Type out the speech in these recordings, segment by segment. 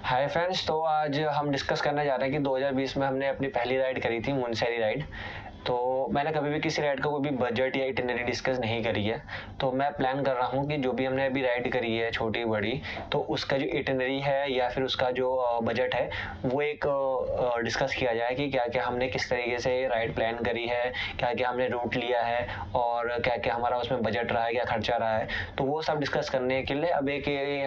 Hi friends, तो आज हम डिस्कस करने जा रहे हैं कि 2020 में हमने अपनी पहली राइड करी थी मुनस्यारी राइड। तो मैंने कभी भी किसी राइड का कोई भी बजट या इटिनरी डिस्कस नहीं करी है। तो मैं प्लान कर रहा हूँ कि जो भी हमने अभी राइड करी है छोटी बड़ी, तो उसका जो इटिनरी है या फिर उसका जो बजट है वो एक डिस्कस किया जाए कि क्या क्या हमने किस तरीके से राइड प्लान करी है, क्या क्या हमने रूट लिया है और क्या क्या हमारा उसमें बजट रहा है, क्या खर्चा रहा है। तो वो सब डिस्कस करने के लिए अब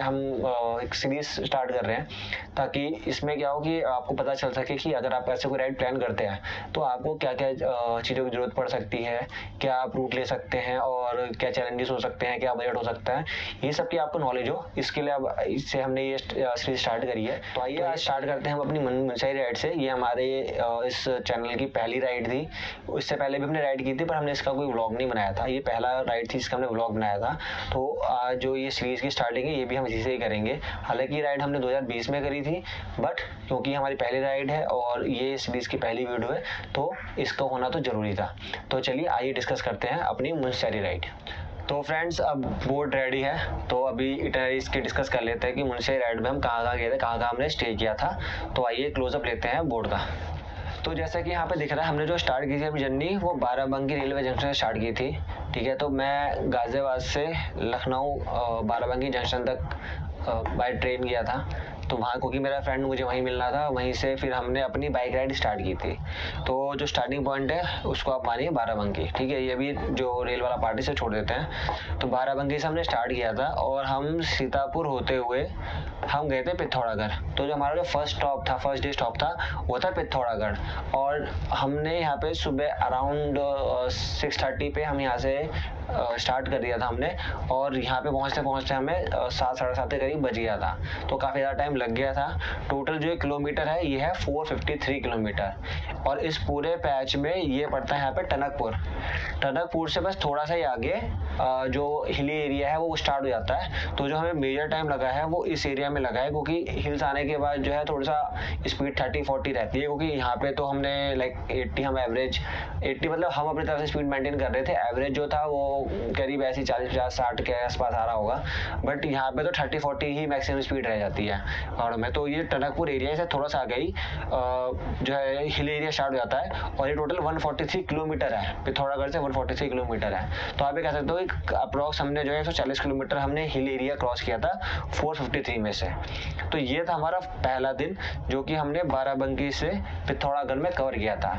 हम एक सीरीज स्टार्ट कर रहे हैं, ताकि इसमें क्या हो कि आपको पता चल सके कि अगर आप ऐसे कोई राइड प्लान करते हैं तो आपको क्या क्या चीज़ों की जरूरत पड़ सकती है, क्या आप रूट ले सकते हैं और क्या चैलेंजेस हो सकते हैं, क्या बजट हो सकता है, ये सब की आपको नॉलेज हो। इसके लिए अब इससे हमने ये सीरीज स्टार्ट करी है। तो आइए आज स्टार्ट करते हैं हम अपनी मुनस्यारी राइड से। ये हमारे इस चैनल की पहली राइड थी। इससे पहले भी हमने राइड की थी पर हमने इसका कोई व्लॉग नहीं बनाया था। ये पहला राइड थी जिसका हमने व्लॉग बनाया था। तो आज जो ये सीरीज की स्टार्टिंग है ये भी हम इसी से ही करेंगे। हालांकि ये राइड हमने 2020 में करी थी, बट क्योंकि हमारी पहली राइड है और ये सीरीज की पहली वीडियो है तो इसका होना तो जरूरी था। तो चलिए आइए डिस्कस करते हैं अपनी मुनस्यारी राइड। तो फ्रेंड्स, अब बोर्ड रेडी है तो अभी इटनरीज के डिस्कस कर लेते हैं कि मुनस्यारी राइड में हम कहाँ कहाँ गए थे, कहाँ कहाँ हमने स्टे किया था। तो आइए क्लोजअप लेते हैं बोर्ड का। तो जैसा कि यहाँ पे दिख रहा है, हमने जो स्टार्ट की थी अपनी जर्नी वो बाराबंकी रेलवे जंक्शन से स्टार्ट की थी। ठीक है, तो मैं गाजियाबाद से लखनऊ बाराबंकी जंक्शन तक बाय ट्रेन गया था। तो वहाँ क्योंकि मेरा फ्रेंड मुझे वहीं मिलना था, वहीं से फिर हमने अपनी बाइक राइड स्टार्ट की थी। तो जो स्टार्टिंग पॉइंट है उसको आप मानिए बाराबंकी। ठीक है, ये भी जो रेल वाला पार्टी से छोड़ देते हैं। तो बाराबंकी से हमने स्टार्ट किया था और हम सीतापुर होते हुए हम गए थे पिथौरागढ़। तो जो हमारा जो फर्स्ट डे स्टॉप था वो था पिथौरागढ़। और हमने यहाँ पे सुबह अराउंड 6:30 पे हम यहाँ से स्टार्ट कर दिया था हमने, और यहाँ पे पहुँचते पहुँचते हमें 7 साढ़े 7 के करीब बज गया था। तो काफ़ी ज़्यादा टाइम लग गया था। टोटल जो किलोमीटर है ये है 453 किलोमीटर। और इस पूरे पैच में ये पड़ता है यहाँ पे टनकपुर से बस थोड़ा सा ही आगे जो हिली एरिया है वो स्टार्ट हो जाता है। तो जो हमें मेजर टाइम लगा है वो इस एरिया में लगा है, क्योंकि हिल्स आने के बाद जो है थोड़ा सा स्पीड 30-40 रहती है। क्योंकि यहाँ पे तो हमने लाइक 80 हम एवरेज 80 मतलब हम अपनी तरफ से स्पीड मेंटेन कर रहे थे। एवरेज जो था वो करीब ऐसी 40-50-60 के आसपास आ रहा होगा, बट यहाँ पे तो 30-40 ही मैक्सिमम स्पीड रह जाती है पहाड़ों में। तो ये टनकपुर एरिया से थोड़ा सा आगे ही जो है हिल एरिया स्टार्ट हो जाता है। और ये टोटल 143 किलोमीटर है, पिथौरागढ़ से 143 किलोमीटर है। तो आप ये कह सकते हो कि अप्रॉक्स हमने जो है 140 किलोमीटर हमने हिल एरिया क्रॉस किया था 453 में से। तो ये था हमारा पहला दिन जो कि हमने बाराबंकी से पिथौरागढ़ में कवर किया था।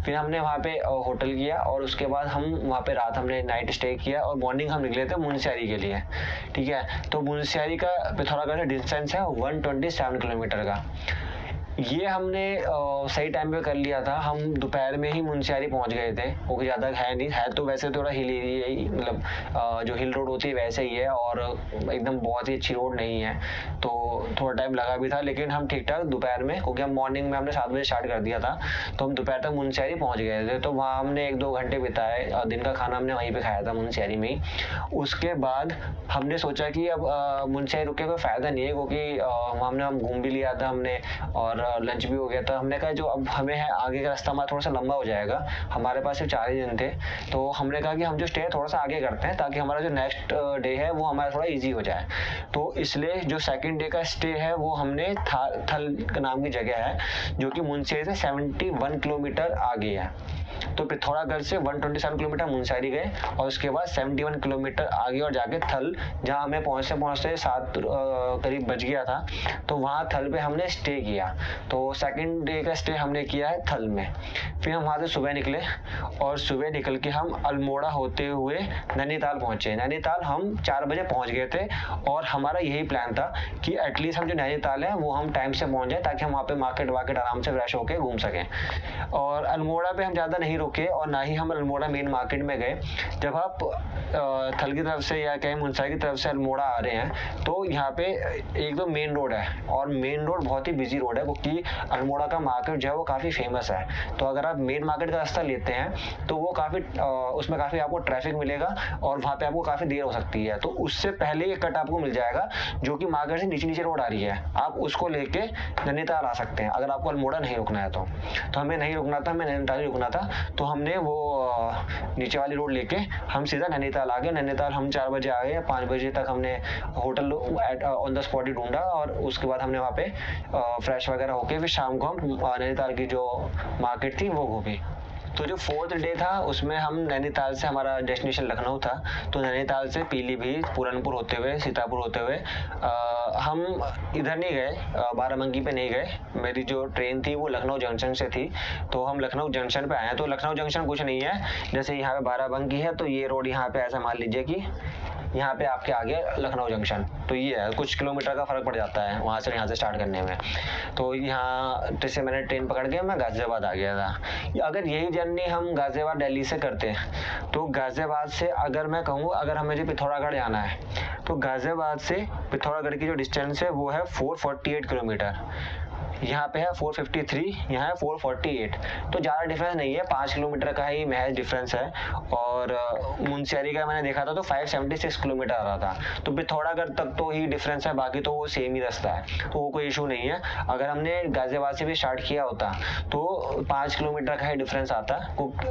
फिर हमने वहाँ पे होटल किया और उसके बाद हम वहाँ पे रात हमने नाइट स्टे किया और मॉर्निंग हम निकले थे मुनस्यारी के लिए। ठीक है, तो मुनस्यारी का पिथौरागढ़ से डिस्टेंस है 127 किलोमीटर का। ये हमने सही टाइम पे कर लिया था। हम दोपहर में ही मुनस्यारी पहुंच गए थे, क्योंकि ज़्यादा है नहीं, है तो वैसे थोड़ा हिल एरिया ही, मतलब जो हिल रोड होती है वैसे ही है और एकदम बहुत ही अच्छी रोड नहीं है। तो थोड़ा टाइम लगा भी था, लेकिन हम ठीक ठाक दोपहर में, क्योंकि हम मॉर्निंग में हमने 7 बजे स्टार्ट कर दिया था, तो हम दोपहर तक मुनस्यारी पहुँच गए थे। तो वहाँ हमने 1-2 घंटे बिताए और दिन का खाना हमने वहीं पर खाया था मुनस्यारी में ही। उसके बाद हमने सोचा कि अब मुनस्यारी रुक के कोई फ़ायदा नहीं है, क्योंकि वहाँ हम घूम भी लिया था हमने और लंच भी हो गया था। हमने कहा जो अब हमें है आगे का रास्ता हमारा थोड़ा सा लंबा हो जाएगा, हमारे पास सिर्फ 4 ही दिन थे। तो हमने कहा कि हम जो स्टे है थोड़ा सा आगे करते हैं, ताकि हमारा जो नेक्स्ट डे है वो हमारा थोड़ा इजी हो जाए। तो इसलिए जो सेकंड डे का स्टे है वो हमने थल नाम की जगह है जो कि मुनस्यारी से 71 किलोमीटर आगे है। तो पिथौरागढ़ से 127 किलोमीटर मुनस्यारी गए और उसके बाद 71 किलोमीटर आगे और जाके थल, जहाँ हमें पहुँचते पहुँचते 7 करीब बज गया था। तो वहाँ थल पे हमने स्टे किया। तो सेकंड डे का स्टे हमने किया है थल में। फिर हम वहाँ से सुबह निकले और सुबह निकल के हम अल्मोड़ा होते हुए नैनीताल पहुँचे। नैनीताल हम 4 बजे पहुँच गए थे और हमारा यही प्लान था कि एटलीस्ट हम जो नैनीताल है वो हम टाइम से पहुँच जाए, ताकि हम वहाँ पे मार्केट वार्केट आराम से फ्रेश होके घूम सकें। और अल्मोड़ा पे हम ज़्यादा नहीं रुके और ना ही हम अल्मोड़ा मेन मार्केट में गए। जब आप थल की तरफ से या कहीं मुनस्यारी की तरफ से अल्मोड़ा आ रहे हैं तो यहाँ पे एक तो मेन रोड है और मेन रोड बहुत ही बिजी रोड है, क्योंकि अल्मोड़ा का मार्केट जो है वो काफ़ी फेमस है। तो अगर अगर आप मेन मार्केट का रास्ता लेते हैं तो वो काफ़ी उसमें काफ़ी आपको ट्रैफिक मिलेगा और वहाँ पे आपको काफ़ी देर हो सकती है। तो उससे पहले एक कट आपको मिल जाएगा जो कि मार्केट से नीचे नीचे रोड आ रही है, आप उसको लेके नैनीताल आ सकते हैं अगर आपको अल्मोड़ा नहीं रुकना है तो हमें नहीं रुकना था, हमें नैनीताल ही रुकना था। तो हमने वो नीचे वाली रोड लेके हम सीधा नैनीताल आ गए। नैनीताल हम 4 बजे आ गए, 5 बजे तक हमने होटल ऑन द स्पॉट ही ढूंढा और उसके बाद हमने वहाँ पे फ्रेश वगैरह होके फिर शाम को हम नैनीताल की जो मार्केट थी वो घूमी। तो जो 4th डे था उसमें हम नैनीताल से, हमारा डेस्टिनेशन लखनऊ था, तो नैनीताल से पीलीभीत, पूरनपुर होते हुए, सीतापुर होते हुए हम इधर नहीं गए, बाराबंकी पे नहीं गए। मेरी जो ट्रेन थी वो लखनऊ जंक्शन से थी, तो हम लखनऊ जंक्शन पे आए हैं। तो लखनऊ जंक्शन कुछ नहीं है, जैसे यहाँ पे बाराबंकी है तो ये रोड यहाँ पे ऐसा मान लीजिए कि यहाँ पे आपके आगे लखनऊ जंक्शन, तो ये है, कुछ किलोमीटर का फर्क पड़ जाता है वहाँ से स्टार्ट करने में। तो यहाँ जैसे मैंने ट्रेन पकड़ के मैं गाजियाबाद आ गया था। अगर यही जर्नी हम गाजियाबाद दिल्ली से करते हैं तो गाजियाबाद से अगर मैं कहूँ अगर हमें जो पिथौरागढ़ जाना है तो गाजियाबाद से पिथौरागढ़ की जो डिस्टेंस है वो है 448 किलोमीटर। यहाँ पे है 453, यहाँ है 448, तो ज़्यादा डिफरेंस नहीं है, 5 किलोमीटर का ही महज डिफरेंस है। और मुनस्यारी का मैंने देखा था तो 576 किलोमीटर आ रहा था, तो पिथौरागढ़ तक तो ही डिफरेंस है, बाकी तो वो सेम ही रास्ता है, तो वो कोई इशू नहीं है। अगर हमने गाजियाबाद से भी स्टार्ट किया होता तो 5 किलोमीटर का ही डिफरेंस आता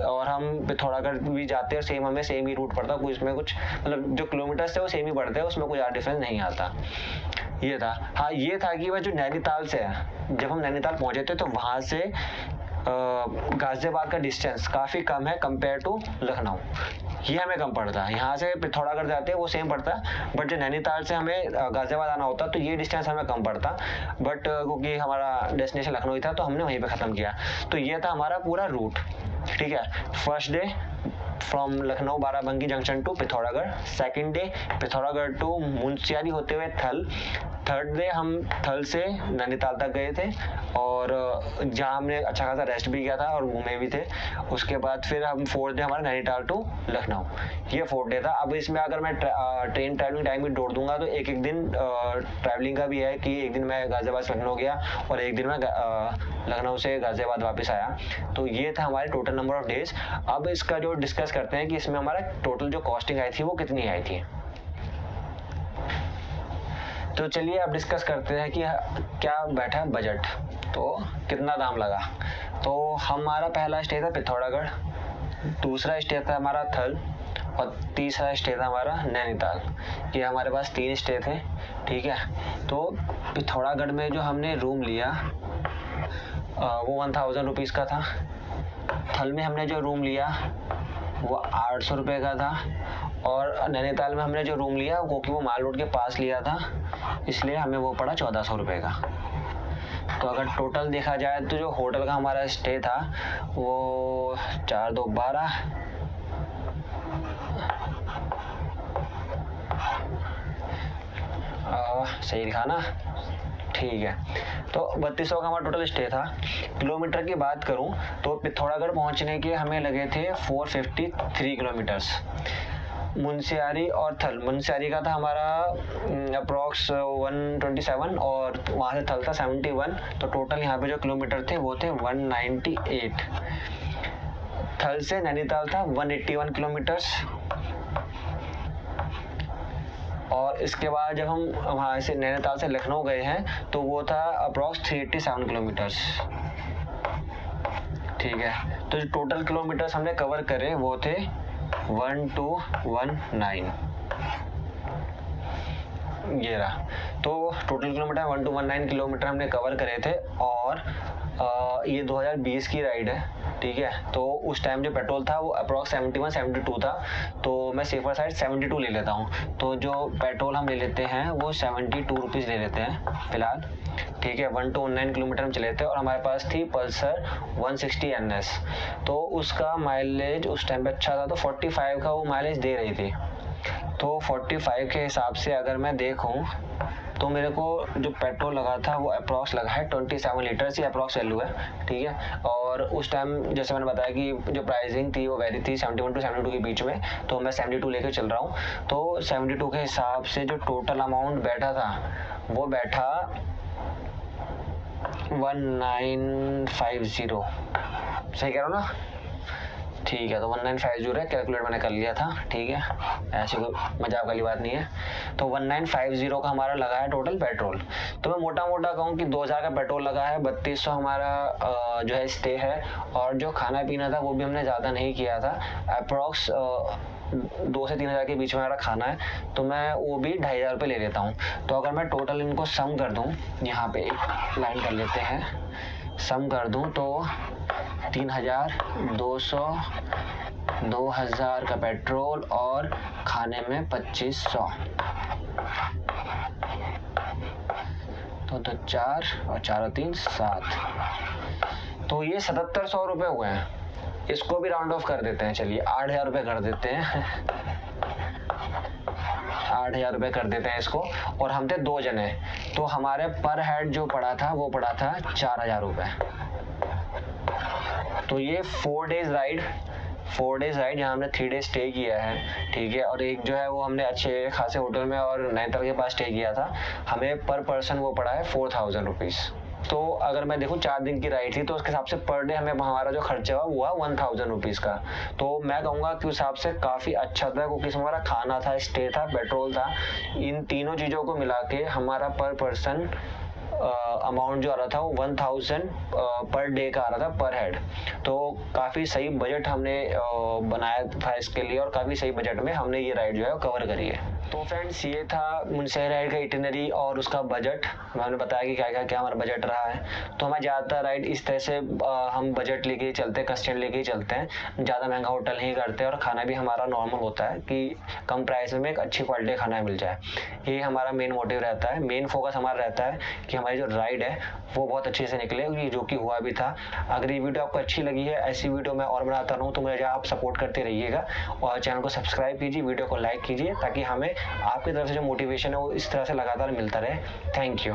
और हम पिथौरागढ़ भी जाते और सेम हमें सेम ही रूट पड़ता, कोई इसमें कुछ मतलब जो किलोमीटर्स थे वो सेम ही पड़ते हैं, उसमें कोई ज़्यादा डिफरेंस नहीं आता। ये था। हाँ, ये था कि वह जो नैनीताल से है, जब हम नैनीताल पहुंचे थे तो वहां से गाजियाबाद का डिस्टेंस काफ़ी कम है कंपेयर टू लखनऊ, ये हमें कम पड़ता है। यहाँ से पिथौरागढ़ जाते हैं वो सेम पड़ता है, बट जो नैनीताल से हमें गाजियाबाद आना होता तो ये डिस्टेंस हमें कम पड़ता, बट क्योंकि हमारा डेस्टिनेशन लखनऊ ही था तो हमने वहीं पे ख़त्म किया। तो ये था हमारा पूरा रूट, ठीक है। First day from Lucknow Barabanki junction to Pithoragarh, second day Pithoragarh to Munsiyari होते हुए थल, थर्ड डे हम थल से नैनीताल तक गए थे और जहाँ हमने अच्छा खासा रेस्ट भी किया था और घूमे भी थे। उसके बाद फिर हम 4th डे हमारा नैनीताल टू लखनऊ, ये 4th डे था। अब इसमें अगर मैं ट्रेन ट्रैवलिंग टाइम भी जोड़ दूंगा तो एक दिन ट्रैवलिंग का भी है कि एक दिन मैं गाजियाबाद से लखनऊ गया और एक दिन मैं लखनऊ से गाजियाबाद वापस आया। तो ये था हमारे टोटल नंबर ऑफ डेज। अब इसका जो डिस्कस करते हैं कि इसमें हमारा टोटल जो कॉस्टिंग आई थी वो कितनी आई थी। तो चलिए अब डिस्कस करते हैं कि क्या बैठा बजट, तो कितना दाम लगा। तो हमारा पहला स्टे था पिथौरागढ़, दूसरा स्टे था हमारा थल और तीसरा स्टे था हमारा नैनीताल। ये हमारे पास 3 स्टे थे, ठीक है। तो पिथौरागढ़ में जो हमने रूम लिया वो 1000 रुपीज़ का था। थल में हमने जो रूम लिया वो 800 रुपये का था और नैनीताल में हमने जो रूम लिया क्योंकि वो माल रोड के पास लिया था इसलिए हमें वो पड़ा 1400 रुपये का। तो अगर टोटल देखा जाए तो जो होटल का हमारा स्टे था वो 4 2 12, सही लिखा ना, ठीक है। तो 3200 का हमारा टोटल स्टे था। किलोमीटर की बात करूं तो पिथौरागढ़ पहुंचने के हमें लगे थे 453 किलोमीटर्स। मुनस्यारी और थल, मुनस्यारी का था हमारा अप्रॉक्स 127 और वहाँ से थल था 71, तो टोटल यहाँ पे जो किलोमीटर थे वो थे 198। थल से नैनीताल था 181 किलोमीटर्स और इसके बाद जब हम वहाँ से नैनीताल से लखनऊ गए हैं तो वो था अप्रॉक्स 387 किलोमीटर्स, ठीक है। तो जो टोटल किलोमीटर्स हमने कवर करे वो थे 1219, ये रहा। तो टोटल किलोमीटर 1219 किलोमीटर हमने कवर करे थे और ये 2020 की राइड है, ठीक है। तो उस टाइम जो पेट्रोल था वो अप्रॉक्स 71-72 था, तो मैं सेफर साइड 72 ले लेता हूँ। तो जो पेट्रोल हम ले लेते हैं वो 72 रुपीज़ ले लेते हैं फिलहाल, ठीक है। 1219 किलोमीटर हम चले थे और हमारे पास थी पल्सर 160 NS, तो उसका माइलेज उस टाइम पे अच्छा था, तो 45 का वो माइलेज दे रही थी। तो 45 के हिसाब से अगर मैं देखूं तो मेरे को जो पेट्रोल लगा था वो अप्रॉक्स लगा है 27 लीटर्स, ये अप्रॉक्स वैल्यू है, ठीक है। और उस टाइम जैसे मैंने बताया कि जो प्राइसिंग थी वो वैरी थी 71 to 72 के बीच में, तो मैं 72 लेकर चल रहा हूँ। तो 72 के हिसाब से जो टोटल अमाउंट बैठा था वो बैठा 1950, सही कह रहा हूँ ना? ठीक है, तो 1950 है, कैलकुलेट मैंने कर लिया था, ठीक है, ऐसी कोई मजाक वाली बात नहीं है। तो 1950 का हमारा लगा है टोटल पेट्रोल। तो मैं मोटा मोटा कहूँ कि 2000 का पेट्रोल लगा है, 3200 हमारा जो है स्टे है, और जो खाना पीना था वो भी हमने ज़्यादा नहीं किया था, अप्रॉक्स 2 से 3 हज़ार के बीच में हमारा खाना है, तो मैं वो भी 2500 रुपये ले लेता हूँ। तो अगर मैं टोटल इनको सम कर दूँ, यहाँ पे एक लाइन कर लेते हैं, सम कर दूँ तो 3200, 2000 का पेट्रोल और खाने में 2500, तो 4 और 4 और 3 7, तो ये 7700 रुपये हुए हैं। इसको भी राउंड ऑफ कर देते हैं, चलिए 8000 रुपये कर देते हैं 8000 रुपये कर देते हैं इसको। और हम थे 2 जने, तो हमारे पर हेड जो पड़ा था वो पड़ा था 4000 रुपये। तो ये 4 डेज राइड जहाँ हमने 3 डेज स्टे किया है, ठीक है, और एक जो है वो हमने अच्छे खासे होटल में और नैनीताल के पास स्टे किया था, हमें पर पर्सन वो पड़ा है 4000 रुपीज़। तो अगर मैं देखूँ 4 दिन की राइड थी, तो उसके हिसाब से पर डे हमें हमारा जो खर्चा हुआ 1000 रुपीज़ का। तो मैं कहूँगा कि उस हिसाब से काफ़ी अच्छा था, क्योंकि इसमें हमारा खाना था, स्टे था, पेट्रोल था, इन तीनों चीज़ों को मिला के हमारा पर पर्सन अमाउंट जो आ रहा था वो 1000 पर डे का आ रहा था पर हेड। तो काफ़ी सही बजट हमने बनाया था इसके लिए, और काफ़ी सही बजट में हमने ये राइड जो है कवर करी है। तो फ्रेंड्स, ये था मुनस्यारी राइड का इटिनरी और उसका बजट। मैंने बताया कि क्या हमारा बजट रहा है। तो हमें ज़्यादातर राइड इस तरह से हम बजट लेके ही चलते हैं, कंस्ट्रेंट लेके ही चलते हैं, ज़्यादा महंगा होटल नहीं करते, और खाना भी हमारा नॉर्मल होता है कि कम प्राइस में एक अच्छी क्वालिटी का खाना मिल जाए। ये हमारा मेन मोटिव रहता है, मेन फोकस हमारा रहता है कि हमारी जो राइड है वो बहुत अच्छे से निकले, जो कि हुआ भी था। अगर ये वीडियो आपको अच्छी लगी है, ऐसी वीडियो मैं और बनाता रहूँ, तो मुझे आप सपोर्ट करते रहिएगा, और चैनल को सब्सक्राइब कीजिए, वीडियो को लाइक कीजिए, ताकि हमें आपकी तरफ से जो मोटिवेशन है वो इस तरह से लगातार मिलता रहे। Thank you.